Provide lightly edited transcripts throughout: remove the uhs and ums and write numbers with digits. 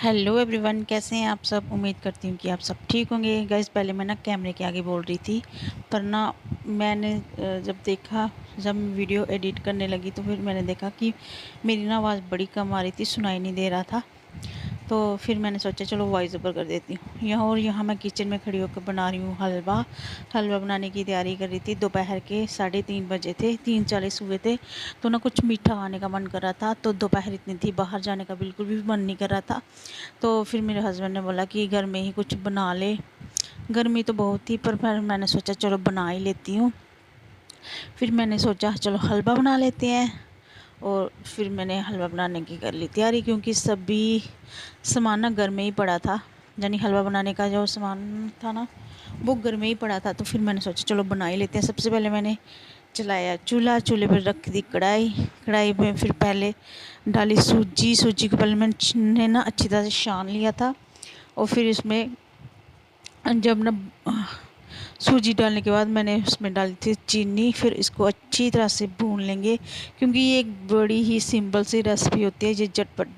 Hello everyone, कैसे हैं आप सब। उम्मीद करती हूँ कि आप सब ठीक होंगे। गाइस, पहले मैं ना कैमरे के आगे बोल रही थी, पर ना मैंने जब वीडियो एडिट करने लगी तो फिर मैंने देखा कि मेरी ना आवाज़ बड़ी कम आ रही थी, सुनाई नहीं दे रहा था। तो फिर मैंने सोचा चलो वॉइस ओवर कर देती हूँ। यहाँ मैं किचन में खड़ी होकर बना रही हूँ हलवा। हलवा बनाने की तैयारी कर रही थी। दोपहर के 3:30 बजे थे, 3:40 हुए थे। तो ना कुछ मीठा खाने का मन कर रहा था, तो दोपहर इतनी थी, बाहर जाने का बिल्कुल भी मन नहीं कर रहा था। तो फिर मेरे हस्बैंड ने बोला कि घर में ही कुछ बना ले। गर्मी तो बहुत थी, पर फिर मैंने सोचा चलो बना ही लेती हूँ। फिर मैंने सोचा चलो हलवा बना लेते हैं, और फिर मैंने हलवा बनाने की कर ली तैयारी, क्योंकि सभी सामान ना घर में ही पड़ा था। यानी हलवा बनाने का जो सामान था ना, वो घर में ही पड़ा था। तो फिर मैंने सोचा चलो बना ही लेते हैं। सबसे पहले मैंने चलाया चूल्हा, चूल्हे पर रख दी कढ़ाई। कढ़ाई में फिर पहले डाली सूजी। सूजी को पहले मैंने ना अच्छी तरह से छान लिया था। और फिर इसमें जब ना सूजी डालने के बाद मैंने उसमें डाली थी चीनी। फिर इसको अच्छी तरह से भून लेंगे, क्योंकि ये एक बड़ी ही सिंपल सी रेसिपी होती है। ये झटपट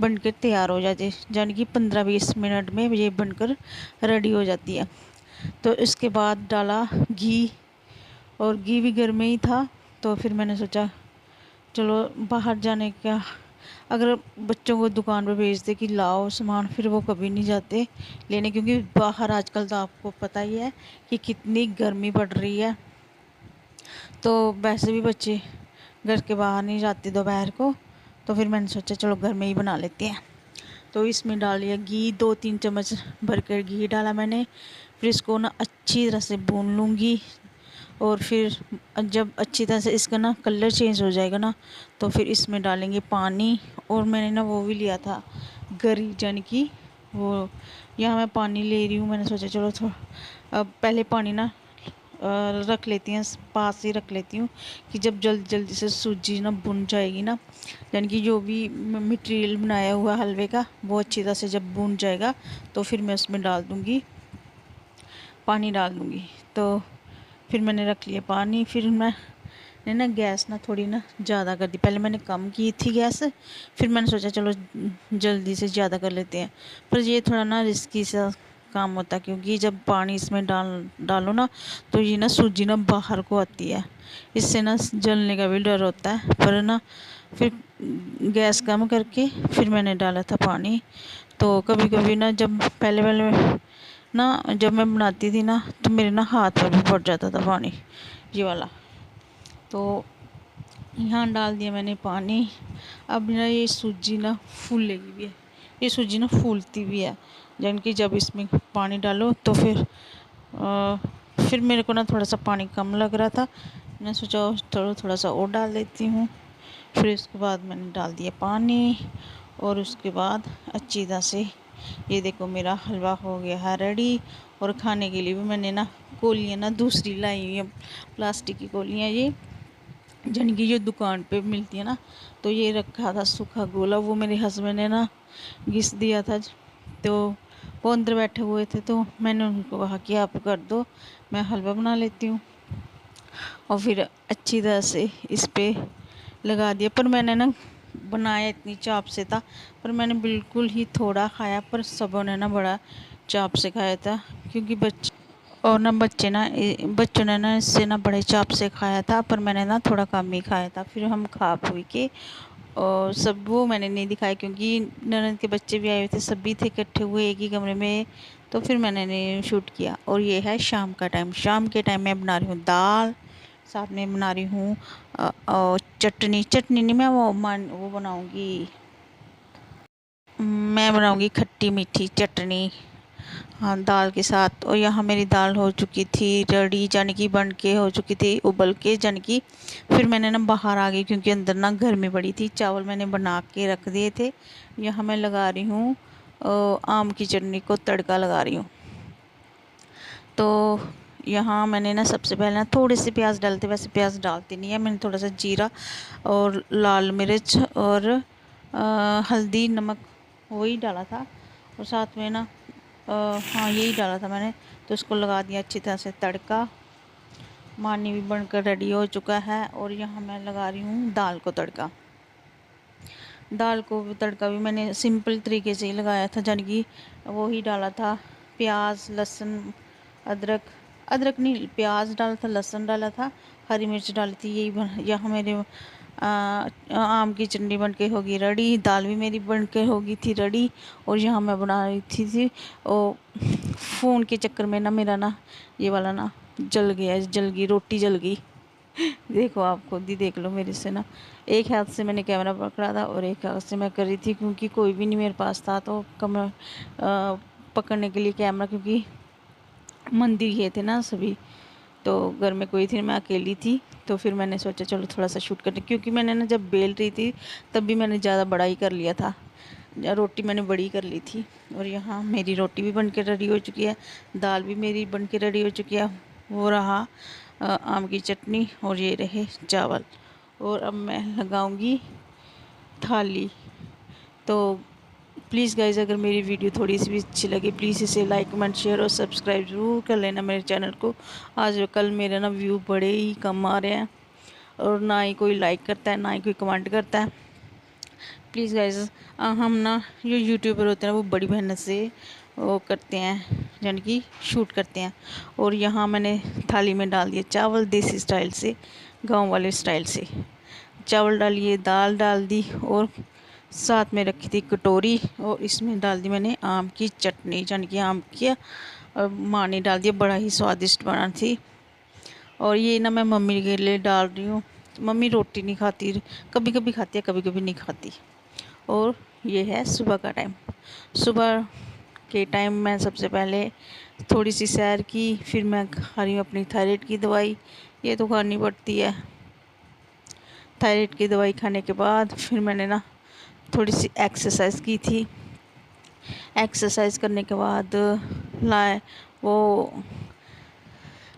बनकर तैयार हो जाती है, यानी कि 15-20 मिनट में ये बनकर रेडी हो जाती है। तो इसके बाद डाला घी, और घी भी घर में ही था। तो फिर मैंने सोचा चलो बाहर जाने का, अगर बच्चों को दुकान पर भेज दे कि लाओ सामान, फिर वो कभी नहीं जाते लेने, क्योंकि बाहर आजकल तो आपको पता ही है कि कितनी गर्मी पड़ रही है। तो वैसे भी बच्चे घर के बाहर नहीं जाते दोपहर को। तो फिर मैंने सोचा चलो घर में ही बना लेते हैं। तो इसमें डाल लिया घी, 2-3 चम्मच भरकर घी डाला मैंने। फिर इसको ना अच्छी तरह से भून लूँगी। और फिर जब अच्छी तरह से इसका ना कलर चेंज हो जाएगा ना, तो फिर इसमें डालेंगे पानी। और मैंने ना वो भी लिया था गरी, यानी कि वो, यहाँ मैं पानी ले रही हूँ। मैंने सोचा चलो थोड़ा अब पहले पानी ना रख लेती हैं, पास ही रख लेती हूँ, कि जब जल्दी जल्दी से सूजी ना भुन जाएगी ना, यानी कि जो भी मटेरियल बनाया हुआ हलवे का वो अच्छी तरह से जब भुन जाएगा, तो फिर मैं उसमें डाल दूँगी, पानी डाल दूँगी। तो फिर मैंने रख लिया पानी। फिर मैंने ना गैस ना थोड़ी ना ज़्यादा कर दी। पहले मैंने कम की थी गैस, फिर मैंने सोचा चलो जल्दी से ज़्यादा कर लेते हैं। पर ये थोड़ा ना रिस्की सा काम होता है, क्योंकि जब पानी इसमें डालो ना, तो ये ना सूजी ना बाहर को आती है। इससे ना जलने का भी डर होता है। पर ना फिर गैस कम करके फिर मैंने डाला था पानी। तो कभी कभी ना जब पहले पहले ना जब मैं बनाती थी ना, तो मेरे ना हाथ पर भी पड़ जाता था पानी, ये वाला। तो यहाँ डाल दिया मैंने पानी। अब ना ये सूजी ना फूलेगी भी है, ये सूजी ना फूलती भी है, यानी कि जब इसमें पानी डालो तो फिर मेरे को ना थोड़ा सा पानी कम लग रहा था। मैंने सोचा थोड़ा थोड़ा सा और डाल देती हूँ। फिर इसके बाद मैंने डाल दिया पानी, और उसके बाद अच्छी तरह से ये देखो मेरा हलवा हो गया है रेडी। और खाने के लिए भी मैंने ना कोलियाँ ना दूसरी लाई हुई हैं, प्लास्टिक की कोलियाँ, ये यानी कि जो दुकान पे मिलती है ना। तो ये रखा था सूखा गोला, वो मेरे हस्बैंड ने ना घिस दिया था। तो वो अंदर बैठे हुए थे, तो मैंने उनको कहा कि आप कर दो, मैं हलवा बना लेती हूँ। और फिर अच्छी तरह से इस पे लगा दिया। पर मैंने ना बनाया इतनी चाप से था, पर मैंने बिल्कुल ही थोड़ा खाया, पर सबों ने ना बड़ा चाप से खाया था, क्योंकि बच्चों ने ना इससे ना बड़े चाप से खाया था। पर मैंने ना थोड़ा कम ही खाया था। फिर हम खा पी के, और सब वो मैंने नहीं दिखाया, क्योंकि ननद के बच्चे भी आए हुए थे, सभी थे इकट्ठे हुए एक ही कमरे में। तो फिर मैंने नहीं शूट किया। और ये है शाम का टाइम। शाम के टाइम मैं बना रही हूँ दाल, साथ में बना रही हूँ और चटनी। चटनी नहीं, मैं वो बनाऊँगी, मैं बनाऊँगी खट्टी मीठी चटनी, हाँ, दाल के साथ। और यहाँ मेरी दाल हो चुकी थी रेडी, यानी कि बन के हो चुकी थी उबल के, यानी कि फिर मैंने ना बाहर आ गई, क्योंकि अंदर ना गर्मी पड़ी थी। चावल मैंने बना के रख दिए थे। यहाँ मैं लगा रही हूँ आम की चटनी को तड़का लगा रही हूँ। तो यहाँ मैंने ना सबसे पहले ना थोड़े से प्याज डालते, वैसे प्याज डालती नहीं है, मैंने थोड़ा सा जीरा और लाल मिर्च और हल्दी नमक वही डाला था। और साथ में ना हाँ, यही डाला था मैंने। तो इसको लगा दिया अच्छी तरह से तड़का। मानी भी बनकर रेडी हो चुका है। और यहाँ मैं लगा रही हूँ दाल को तड़का। दाल को तड़का भी मैंने सिंपल तरीके से ही लगाया था, जान कि वो ही डाला था, प्याज लहसुन अदरक, अदरक नहीं प्याज डाला था, लहसुन डाला था, हरी मिर्च डाली थी। यही यहाँ मेरे आम की चटनी बन के होगी रेडी, दाल भी मेरी बन के होगी थी रेडी। और यहाँ मैं बना रही थी और फ़ोन के चक्कर में ना मेरा ना ये वाला ना जल गया, जल गई रोटी जल गई। देखो आप खुद ही देख लो, मेरे से ना एक हाथ से मैंने कैमरा पकड़ा था और एक हाथ से मैं कर रही थी, क्योंकि कोई भी नहीं मेरे पास था तो पकड़ने के लिए कैमरा, क्योंकि मंदिर गए थे ना सभी, तो घर में कोई थी, मैं अकेली थी। तो फिर मैंने सोचा चलो थोड़ा सा शूट करते, क्योंकि मैंने ना जब बेल रही थी तब भी मैंने ज़्यादा बड़ा ही कर लिया था, रोटी मैंने बड़ी कर ली थी। और यहाँ मेरी रोटी भी बन के रेडी हो चुकी है, दाल भी मेरी बन के रेडी हो चुकी है, वो रहा आम की चटनी और ये रहे चावल। और अब मैं लगाऊंगी थाली। तो प्लीज़ गाइज़, अगर मेरी वीडियो थोड़ी सी भी अच्छी लगे प्लीज़ इसे लाइक कमेंट शेयर और सब्सक्राइब ज़रूर कर लेना मेरे चैनल को। आज कल मेरे ना व्यू बड़े ही कम आ रहे हैं और ना ही कोई लाइक करता है ना ही कोई कमेंट करता है। प्लीज़ गाइज़, हम ना जो यूट्यूबर होते हैं वो बड़ी मेहनत से वो करते हैं, यानी कि शूट करते हैं। और यहाँ मैंने थाली में डाल दिया चावल, देसी स्टाइल से, गांव वाले स्टाइल से चावल डालिए, दाल डाल दी और साथ में रखी थी कटोरी, और इसमें डाल दी मैंने आम की चटनी, यानी कि आम की माँ ने डाल दिया, बड़ा ही स्वादिष्ट बना थी। और ये ना मैं मम्मी के लिए डाल रही हूँ, मम्मी रोटी नहीं खाती, कभी कभी खाती है कभी कभी नहीं खाती। और ये है सुबह का टाइम, सुबह के टाइम मैं सबसे पहले थोड़ी सी सैर की, फिर मैं खा रही हूँ अपनी थायराइड की दवाई, ये तो खानी पड़ती है। थायराइड की दवाई खाने के बाद फिर मैंने ना थोड़ी सी एक्सरसाइज की थी। एक्सरसाइज करने के बाद लाए वो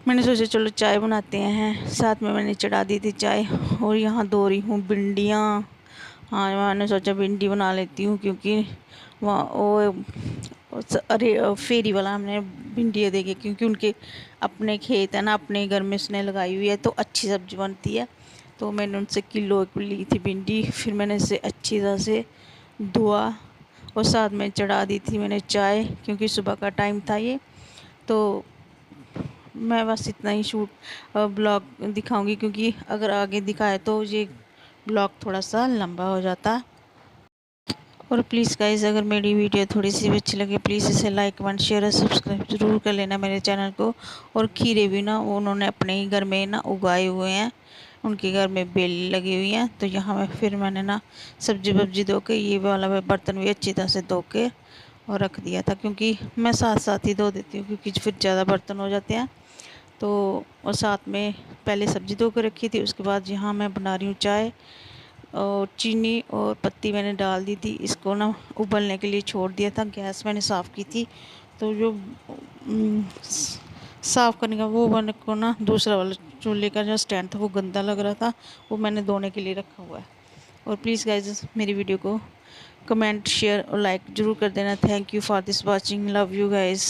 मैंने सोचा चलो चाय बनाते हैं, साथ में मैंने चढ़ा दी थी चाय। और यहाँ धो रही हूँ भिंडियाँ। हाँ, मैंने सोचा भिंडी बना लेती हूँ, क्योंकि वहाँ अरे फेरी वाला हमने भिंडियाँ देखे, क्योंकि उनके अपने खेत है ना, अपने घर में उसने लगाई हुई है तो अच्छी सब्जी बनती है। तो मैंने उनसे किलो एक ली थी भिंडी, फिर मैंने इसे अच्छी तरह से धोआ और साथ में चढ़ा दी थी मैंने चाय, क्योंकि सुबह का टाइम था ये। तो मैं बस इतना ही शूट ब्लॉग दिखाऊंगी, क्योंकि अगर आगे दिखाए तो ये ब्लॉग थोड़ा सा लंबा हो जाता। और प्लीज़ गाइज़, अगर मेरी वीडियो थोड़ी सी भी अच्छी लगे प्लीज़ इसे लाइक कमेंट शेयर और सब्सक्राइब ज़रूर कर लेना मेरे चैनल को। और खीरे भी ना वो उन्होंने अपने ही घर में ना उगाए हुए हैं, उनके घर में बेल लगी हुई हैं। तो यहाँ में फिर मैंने ना सब्जी वब्जी धो के ये वाला बर्तन भी अच्छी तरह से धो के और रख दिया था, क्योंकि मैं साथ साथ ही धो देती हूँ, क्योंकि फिर ज़्यादा बर्तन हो जाते हैं। तो और साथ में पहले सब्ज़ी धो के रखी थी, उसके बाद यहाँ मैं बना रही हूँ चाय। और चीनी और पत्ती मैंने डाल दी थी, इसको ना उबलने के लिए छोड़ दिया था। गैस मैंने साफ़ की थी, तो जो साफ़ करने का वो मैंने को ना दूसरा वाला चूल्हे का जो स्टैंड था वो गंदा लग रहा था, वो मैंने धोने के लिए रखा हुआ है। और प्लीज़ गाइज, मेरी वीडियो को कमेंट शेयर और लाइक ज़रूर कर देना। Thank you for this watching, love you guys.